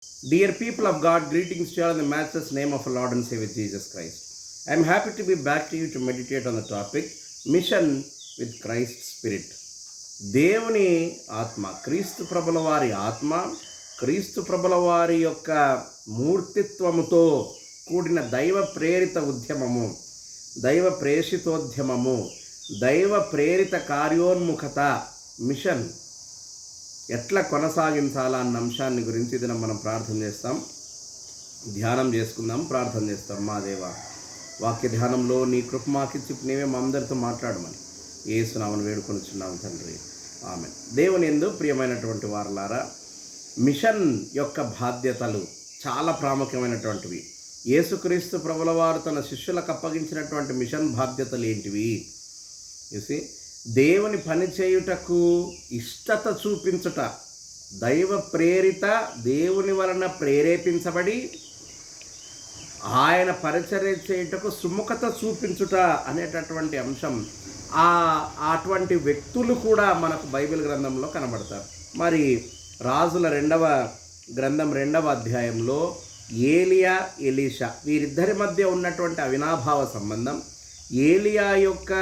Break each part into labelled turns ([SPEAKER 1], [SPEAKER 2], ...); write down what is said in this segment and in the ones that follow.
[SPEAKER 1] Dear people of God, greetings to you all in the matchless name of our Lord and Savior Jesus Christ. I am happy to be back to you to meditate on the topic Mission with Christ Spirit. దేవుని ఆత్మ, క్రీస్తు ప్రభుల వారి ఆత్మ, క్రీస్తు ప్రభుల వారి యొక్క మూర్తిత్వముతో కూడిన దైవ ప్రేరిత ఉద్యమము, దైవ ప్రేషితోద్యమము, దైవ ప్రేరిత కార్యోన్ముఖత, మిషన్ ఎట్లా కొనసాగించాలా అన్న అంశాన్ని గురించి ఇది మనం ప్రార్థన చేస్తాం, ధ్యానం చేసుకుందాం, ప్రార్థన చేస్తాం. మా దేవ, వాక్య ధ్యానంలో నీ కృప మాకిచ్చి నీవే మా అందరితో మాట్లాడమని యేసునామమున వేడుకొనుచున్నాము తండ్రి, ఆమేన్. దేవుని యందు ప్రియమైనటువంటి వారలారా, మిషన్ యొక్క బాధ్యతలు చాలా ప్రాముఖ్యమైనటువంటివి. యేసుక్రీస్తు ప్రభుల వారు తన శిష్యులకు అప్పగించినటువంటి మిషన్ బాధ్యతలు ఏంటివి? చూసి దేవుని పని చేయుటకు ఇష్టత చూపించుట, దైవ ప్రేరిత, దేవుని వలన ప్రేరేపించబడి ఆయన పరిచర్య చేయుటకు సుముఖత చూపించుట అనేటటువంటి అంశం. అటువంటి వ్యక్తులు కూడా మనకు బైబిల్ గ్రంథంలో కనబడతారు. మరి రాజుల 2వ గ్రంథం 2వ అధ్యాయంలో ఏలియా, ఎలీషా వీరిద్దరి మధ్య ఉన్నటువంటి అవినాభావ సంబంధం, ఏలియా యొక్క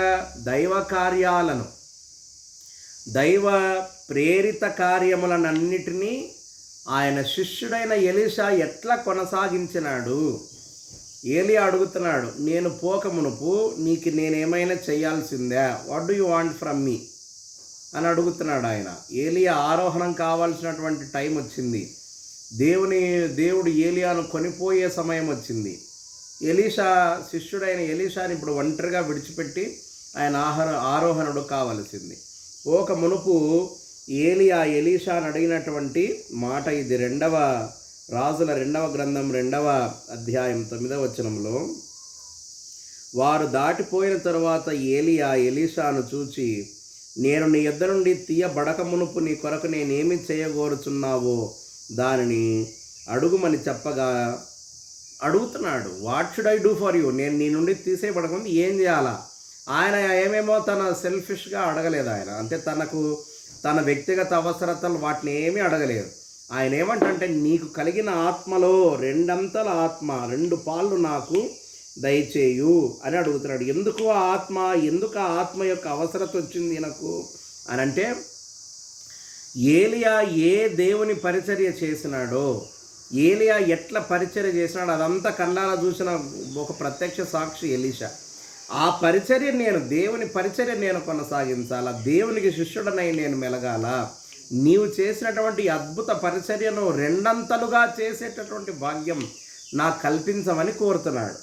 [SPEAKER 1] దైవ కార్యాలను, దైవ ప్రేరిత కార్యములనన్నిటినీ ఆయన శిష్యుడైన ఎలీషా ఎట్లా కొనసాగించినాడు. ఏలియా అడుగుతున్నాడు, నేను పోకమునుపు నీకు నేనేమైనా చేయాల్సిందా? What do you want from me అని అడుగుతున్నాడు ఆయన. ఏలియా ఆరోహణం కావాల్సినటువంటి టైం వచ్చింది. దేవుడు ఏలియాను కొనిపోయే సమయం వచ్చింది. ఎలీషా, శిష్యుడైన ఎలీషాని ఇప్పుడు ఒంటరిగా విడిచిపెట్టి ఆయన ఆరోహణుడు కావలసింది. ఒక మునుపు ఏలియా ఎలీషాను అడిగినటువంటి మాట ఇది. రాజుల 2వ గ్రంథం 2వ అధ్యాయం 9వ వచనంలో, వారు దాటిపోయిన తరువాత ఏలియా ఎలీషాను చూచి, నేను నీ యొద్ద నుండి తీయబడక మునుపు నీ కొరకు నేనేమి చేయగోరుచున్నావో దానిని అడుగుమని చెప్పగా, అడుగుతున్నాడు, what should I do for you? నేను నీ నుండి తీసేయబడకముందు ఏం చేయాలా? ఆయన ఏమేమో తన సెల్ఫిష్గా అడగలేదు. ఆయన అంటే తన వ్యక్తిగత అవసరతలు వాటిని ఏమీ అడగలేదు. ఆయన ఏమంటే, నీకు కలిగిన ఆత్మలో 2 అంతల ఆత్మ, 2 పాళ్ళు నాకు దయచేయు అని అడుగుతున్నాడు. ఎందుకు ఆ ఆత్మ యొక్క అవసరత వచ్చింది నాకు అని అంటే, ఏలియా ఏ దేవుని పరిచర్య చేసినాడో, ఏలియా ఎట్లా పరిచర్య చేసినాడు అదంతా కళ్ళారా చూసిన ఒక ప్రత్యక్ష సాక్షి ఎలీషా. ఆ పరిచర్య దేవుని పరిచర్య నేను కొనసాగించాలా, దేవునికి శిష్యుడనై నేను మెలగాల, నీవు చేసినటువంటి అద్భుత పరిచర్యను 2 అంతలుగా చేసేటటువంటి భాగ్యం నాకు కల్పించమని కోరుతున్నాడు.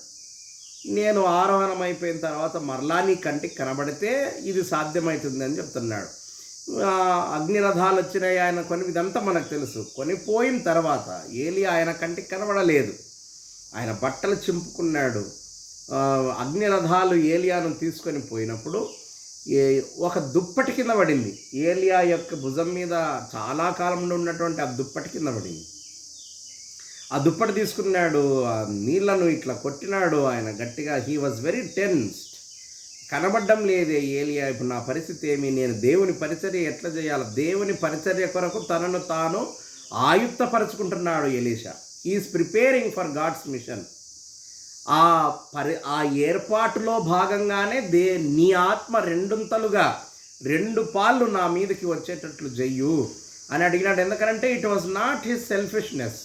[SPEAKER 1] నేను ఆరోహణం అయిపోయిన తర్వాత మరలా నీ కంటికి కనబడితే ఇది సాధ్యమవుతుందని చెప్తున్నాడు. అగ్నిరథాలు వచ్చినాయి ఆయన ఇదంతా మనకు తెలుసు. కొనిపోయిన తర్వాత ఏలియా ఆయన కంటికి కనబడలేదు. ఆయన బట్టలు చింపుకున్నాడు. అగ్నిరథాలు ఏలియాను తీసుకొని పోయినప్పుడు ఒక దుప్పటి కింద పడింది. ఏలియా యొక్క భుజం మీద చాలా కాలం నుండి ఉన్నటువంటి ఆ దుప్పటి కింద పడింది. ఆ దుప్పటి తీసుకున్నాడు, ఆ నీళ్లను ఇట్లా కొట్టినాడు ఆయన గట్టిగా. He was very tensed. కనబడ్డం లేదే ఏలియా, ఇప్పుడు నా పరిస్థితి ఏమి? నేను దేవుని పరిచర్య ఎట్లా చేయాలి? దేవుని పరిచర్య కొరకు తనను తాను ఆయుక్తపరచుకుంటున్నాడు Elisha. Is preparing for God's mission. ఆ ఏర్పాటులో భాగంగానే నీ ఆత్మ 2 అంతలుగా 2 పాళ్ళు నా మీదకి వచ్చేటట్లు చెయ్యు అని అడిగినాడు. ఎందుకంటే it was not his selfishness,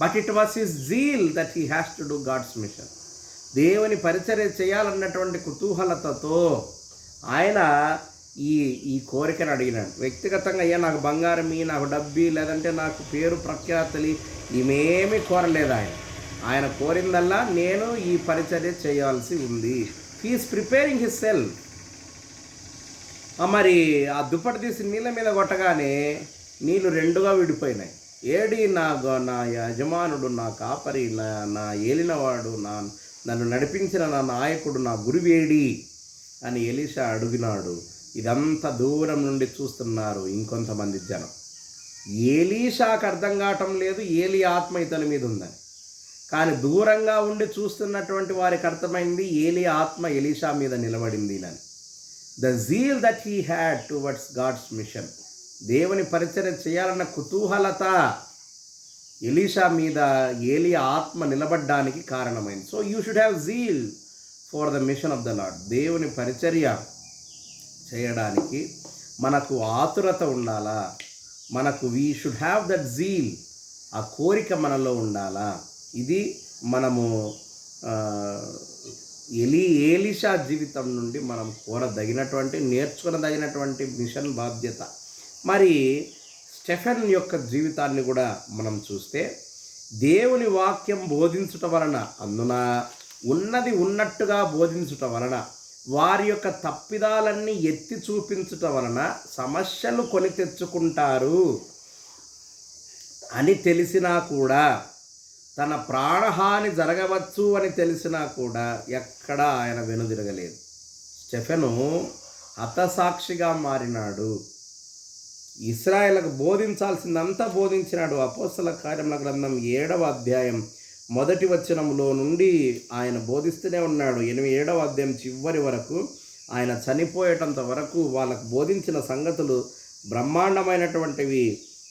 [SPEAKER 1] but it was his zeal that he has to do God's mission. దేవుని పరిచర్య చేయాలన్నటువంటి కుతూహలతతో ఆయన ఈ కోరికను అడిగినాడు. వ్యక్తిగతంగా నాకు బంగారం, నాకు డబ్బి, లేదంటే నాకు పేరు ప్రఖ్యాతలి, ఇవేమీ కోరలేదు ఆయన కోరిందల్లా నేను ఈ పరిచర్య చేయాల్సి ఉంది. He is preparing his self. మరి ఆ దుప్పటి తీసి నీళ్ళ మీద కొట్టగానే నీళ్ళు 2గా విడిపోయినాయి. ఏడి నా యజమానుడు, నా కాపరి, నా ఏలినవాడు, నన్ను నడిపించిన నా నాయకుడు, నా గురువేడి అని ఎలీషా అడిగినాడు. ఇదంతా దూరం నుండి చూస్తున్నారు ఇంకొంతమంది జనం. ఎలీషాకు అర్థం కావటం లేదు ఏలి ఆత్మ ఇతని మీద ఉందని. కానీ దూరంగా ఉండి చూస్తున్నటువంటి వారికి అర్థమైంది ఏలి ఆత్మ ఎలీషా మీద నిలబడింది అని. The zeal that he had towards God's mission, దేవుని పరిచర్య చేయాలన్న కుతూహలత ఎలీషా మీద ఏలియా ఆత్మ నిలబడ్డానికి కారణమైంది. So you should have zeal for the machine of the lord. దేవుని పరిచర్య చేయడానికి మనకు ఆతురత ఉండాలా, మనకు we should have that zeal, ఆ కోరిక మనలో ఉండాలా. ఇది మనము ఏలీషా జీవితం నుండి మనం నేర్చుకునదగినటువంటి మిషన్ బాధ్యత. మరి స్టెఫెన్ యొక్క జీవితాన్ని కూడా మనం చూస్తే, దేవుని వాక్యం బోధించుట వలన, అందున ఉన్నది ఉన్నట్టుగా బోధించుట వలన, వారి యొక్క తప్పిదాలన్నీ ఎత్తి చూపించుట వలన సమస్యలు కొని తెచ్చుకుంటారు అని తెలిసినా కూడా, తన ప్రాణహాని జరగవచ్చు అని తెలిసినా కూడా ఎక్కడా ఆయన వెనుదిరగలేదు. స్టెఫెను హతసాక్షిగా మారినాడు. ఇశ్రాయేలుకు బోధించాల్సిందంతా బోధించినాడు. అపోస్తల కార్యముల గ్రంథం 7వ అధ్యాయం 1వ వచనంలో నుండి ఆయన బోధిస్తూనే ఉన్నాడు. 7వ అధ్యాయం చివరి వరకు, ఆయన చనిపోయేటంత వరకు వాళ్ళకు బోధించిన సంగతులు బ్రహ్మాండమైనటువంటివి.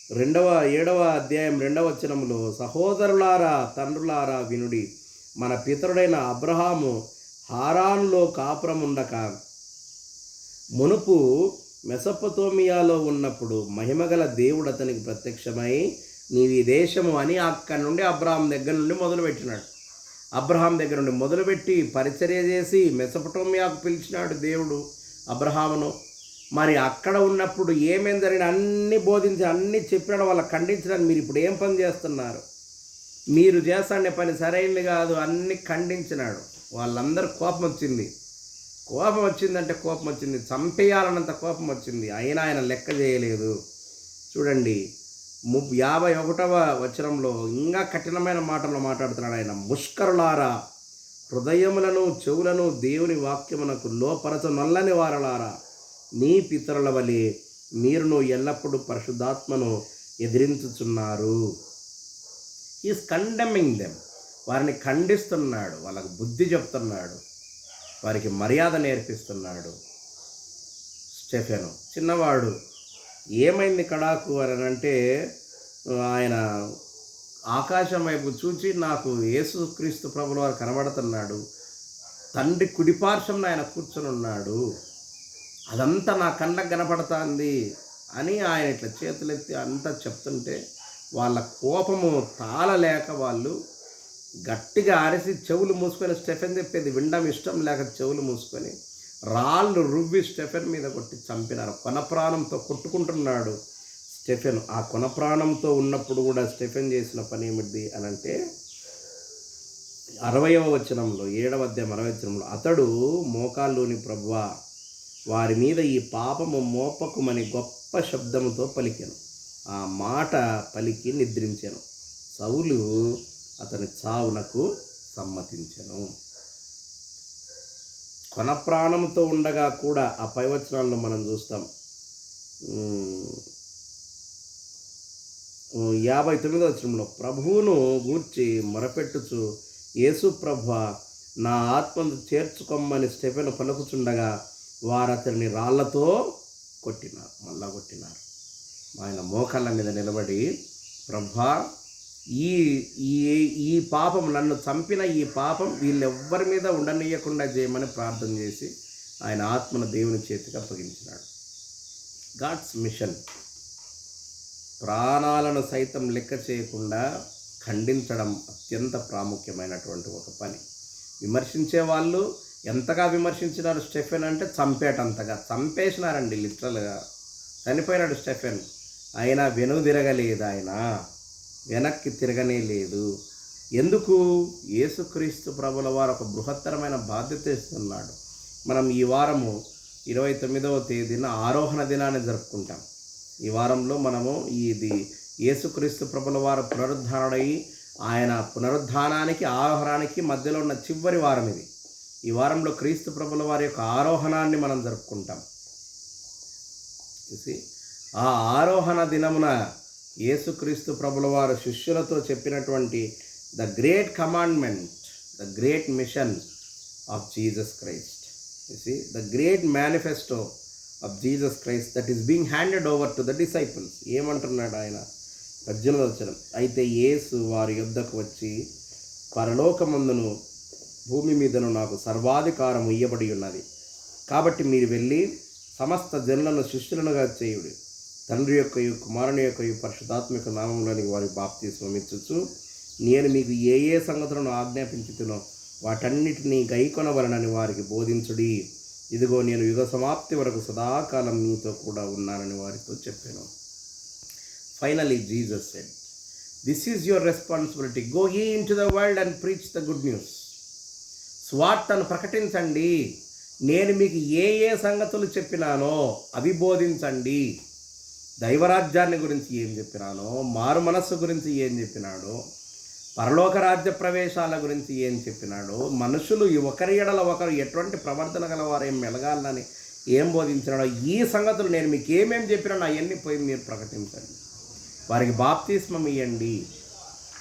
[SPEAKER 1] 7వ అధ్యాయం 2వ వచనంలో, సహోదరులారా, తండ్రులారా వినుడి, మన పితరుడైన అబ్రహాము హారానులో కాపురముండక మునుపు మెసొపొతేమియాలో ఉన్నప్పుడు మహిమగల దేవుడు అతనికి ప్రత్యక్షమై, నీవి దేశము అని అక్కడి నుండి అబ్రహాం దగ్గర నుండి మొదలుపెట్టి పరిచర్య చేసి మెసొపొతేమియాకు పిలిచినాడు దేవుడు అబ్రహామును. మరి అక్కడ ఉన్నప్పుడు ఏమేం జరిగిన అన్నీ బోధించి అన్నీ చెప్పినాడు. వాళ్ళకి ఖండించడానికి, మీరు ఇప్పుడు ఏం పని చేస్తున్నారు, మీరు చేస్తాండే పని సరైనది కాదు అన్నీ ఖండించినాడు. వాళ్ళందరూ కోపం వచ్చింది, చంపేయాలన్నంత కోపం వచ్చింది. అయినా ఆయన లెక్క చేయలేదు. చూడండి 51వ వచనంలో ఇంకా కఠినమైన మాటలు మాట్లాడుతున్నాడు ఆయన. ముష్కరులారా, హృదయములను చెవులను దేవుని వాక్యమునకు లోపరచ నొల్లని వారలారా, నీ పితరుల వలె మీరును ఎల్లప్పుడూ పరిశుద్ధాత్మను ఎదిరించుచున్నారు. Is condemning them. వారిని ఖండిస్తున్నాడు, వాళ్ళకు బుద్ధి చెప్తున్నాడు, వారికి మర్యాద నేర్పిస్తున్నాడు. స్టెఫెను చిన్నవాడు. ఏమైంది కడాకు అని అంటే, ఆయన ఆకాశం వైపు చూచి, నాకు యేసుక్రీస్తు ప్రభువు వారు కనబడుతున్నాడు, తండ్రి కుడిపార్శ్వం ఆయన కూర్చొని ఉన్నాడు, అదంతా నా కళ్ళకు కనపడుతుంది అని ఆయన ఇట్లా చేతులెత్తి అంతా చెప్తుంటే, వాళ్ళ కోపము తాళలేక వాళ్ళు గట్టిగా అరిసి చెవులు మూసుకొని, స్టెఫెన్ చెప్పేది వినడం ఇష్టం లేక చెవులు మూసుకొని రాళ్ళు రువ్వి స్టెఫెన్ మీద కొట్టి చంపినారు. కొనప్రాణంతో కొట్టుకుంటున్నాడు స్టెఫెన్. ఆ కొనప్రాణంతో ఉన్నప్పుడు కూడా స్టెఫెన్ చేసిన పని ఏమిటి అని అంటే, 60వ వచనంలో, 7వ అధ్యాయం 60వ వచనంలో, అతడు మోకాల్లోని ప్రభువా, వారి మీద ఈ పాపము మోపకుమని గొప్ప శబ్దముతో పలికెను. ఆ మాట పలికి నిద్రించెను. సౌలు అతని చావునకు సమ్మతించెను. కొన ప్రాణంతో ఉండగా కూడా ఆ పై వచనాల్లో మనం చూస్తాం. 59వ వచనంలో, ప్రభువును గూర్చి మొరపెట్టుచు, యేసు ప్రభువా, నా ఆత్మను చేర్చుకొమ్మని స్టెఫెను పలుకుచుండగా వారు అతన్ని రాళ్లతో కొట్టినారు. ఆయన మోకాళ్ళ మీద నిలబడి, ప్రభువా, ఈ పాపం, నన్ను చంపిన ఈ పాపం వీళ్ళెవ్వరి మీద ఉండనీయకుండా చేయమని ప్రార్థన చేసి ఆయన ఆత్మను దేవుని చేతికి అప్పగించినాడు. God's machine. ప్రాణాలను సైతం లెక్క చేయకుండా ఖండించడం అత్యంత ప్రాముఖ్యమైనటువంటి ఒక పని. విమర్శించే వాళ్ళు ఎంతగా విమర్శించినారు స్టెఫెన్ అంటే, చంపేటంతగా చంపేసినారండి. లిటరల్గా చనిపోయినాడు స్టెఫెన్. అయినా వెనుదిరగలేదు, ఆయన వెనక్కి తిరగనే లేదు. ఎందుకు? యేసుక్రీస్తు ప్రభుల వారు ఒక బృహత్తరమైన బాధ్యత ఇస్తున్నాడు. మనం ఈ వారము 29వ తేదీన ఆరోహణ దినాన్ని జరుపుకుంటాం. ఈ వారంలో మనము ఇది యేసుక్రీస్తు ప్రభుల వారు పునరుద్ధారణై, ఆయన పునరుద్ధానానికి ఆరోహణానికి మధ్యలో ఉన్న చివరి వారం ఇది. ఈ వారంలో క్రీస్తు ప్రభుల వారి యొక్క ఆరోహణాన్ని మనం జరుపుకుంటాం. ఆ ఆరోహణ దినమున యేసుక్రీస్తు ప్రభుల వారు శిష్యులతో చెప్పినటువంటి the great commandment, the great machine of Jesus Christ, the great manifesto of Jesus Christ that is being handed over to the disciples. ఏమంటున్నాడు ఆయన? 18వ వచనం, అయితే యేసు వారి యొద్దకు వచ్చి, పరలోకమందును భూమి మీదను నాకు సర్వాధికారం ఇయ్యబడి ఉన్నది, కాబట్టి మీరు వెళ్ళి సమస్త జనులను శిష్యులనుగా చేయుడి, తండ్రి యొక్కయు కుమారుని యొక్కయు పరిశుద్ధాత్మిక నామములోనికి వారికి బాప్తిస్మం ఇచ్చుచు, నేను మీకు ఏ ఏ సంగతులను ఆజ్ఞాపించుతునో వాటన్నిటినీ గైకొనవలనని వారికి బోధించుడి, ఇదిగో నేను యుగ సమాప్తి వరకు సదాకాలం మీతో కూడా ఉన్నానని వారితో చెప్పాను. Finally Jesus said, this is your responsibility, go ye into the world and preach the good news. స్వార్థను ప్రకటించండి, నేను మీకు ఏ ఏ సంగతులు చెప్పినానో అవి బోధించండి. దైవరాజ్యాన్ని గురించి ఏం చెప్పినానో, మారు మనస్సు గురించి ఏం చెప్పినాడో, పరలోక రాజ్య ప్రవేశాల గురించి ఏం చెప్పినాడో, మనుషులు ఒకరి ఎడల ఒకరు ఎటువంటి ప్రవర్తన గలవారు ఏం మెలగాలని ఏం బోధించినాడో, ఈ సంగతులు నేను మీకు ఏమేమి చెప్పినానో అవన్నీ పోయి మీరు ప్రకటించండి. వారికి బాప్తిస్మం ఇవ్వండి,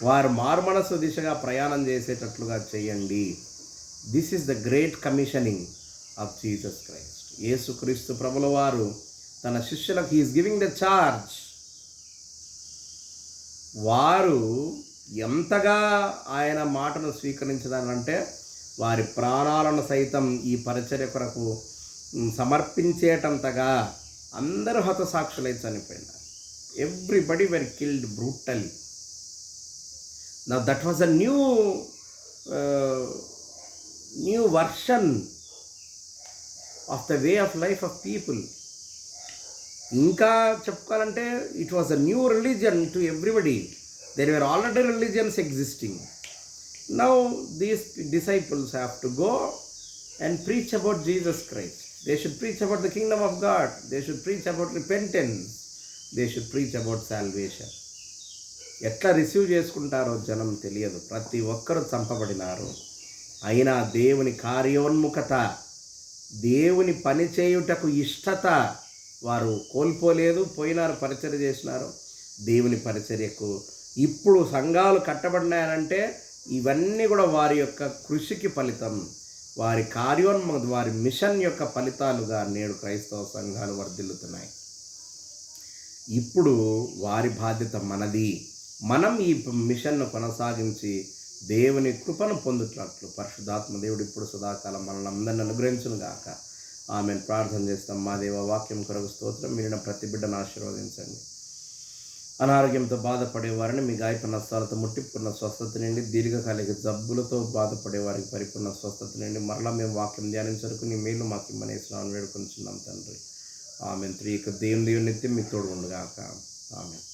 [SPEAKER 1] వారు మారు మనస్సు దిశగా ప్రయాణం చేసేటట్లుగా చేయండి. This is the great commissioning of Jesus Christ. యేసుక్రీస్తు ప్రభుల వారు తన శిష్యులకు హీఈస్ గివింగ్ ద చార్జ్. వారు ఎంతగా ఆయన మాటను స్వీకరించదానంటే వారి ప్రాణాలను సైతం ఈ పరిచర్య కొరకు సమర్పించేటంతగా అందరూ హతసాక్షులై చనిపోయినారు. Everybody were killed brutally. Now that was a new version of the way of life of people. ఇంకా చెప్పుకోవాలంటే it was a new religion to everybody. There were already religions existing. Now these disciples have to go and preach about Jesus Christ. They should preach about the kingdom of God. They should preach about repentance. They should preach about salvation. ఎట్లా receive చేసుకుంటారో జనం తెలియదు. ప్రతి ఒక్కరూ చంపబడినారు. అయినా దేవుని కార్యోన్ముఖత, దేవుని పని చేయుటకు ఇష్టత వారు కోల్పోలేదు. పోయినారు, పరిచర్య చేసినారు. దేవుని పరిచర్యకు ఇప్పుడు సంఘాలు కట్టబడినాయనంటే ఇవన్నీ కూడా వారి యొక్క కృషికి ఫలితం, వారి వారి మిషన్ యొక్క ఫలితాలుగా నేడు క్రైస్తవ సంఘాలు వర్ధిల్లుతున్నాయి. ఇప్పుడు వారి బాధ్యత మనది. మనం ఈ మిషన్ను కొనసాగించి దేవుని కృపను పొందుతున్నట్లు పరిశుద్ధాత్మ దేవుడు ఇప్పుడు సదాకాలం మనల్ని అందరిని అనుగ్రహించును గాక. ఆమెను ప్రార్థన చేస్తాం. మా దేవ, వాక్యం కొరకు స్తోత్రం. మీరు ప్రతి బిడ్డను ఆశీర్వదించండి. అనారోగ్యంతో బాధపడే వారిని మీ గాయప నష్టాలతో ముట్టిప్పుకున్న స్వస్థత నుండి, దీర్ఘకాలిక జబ్బులతో బాధపడే వారికి పరిపూర్ణ స్వస్థత నుండి, మరలా మేము వాక్యం ధ్యానించరకు నీ మేలు మాకు ఇమ్మనేసినామని వేడుకొనిచున్నాం తండ్రి. ఆమెన్. త్రియక దేవుని నిత్యం మీ తోడు ఉండుగాక. ఆమెన్.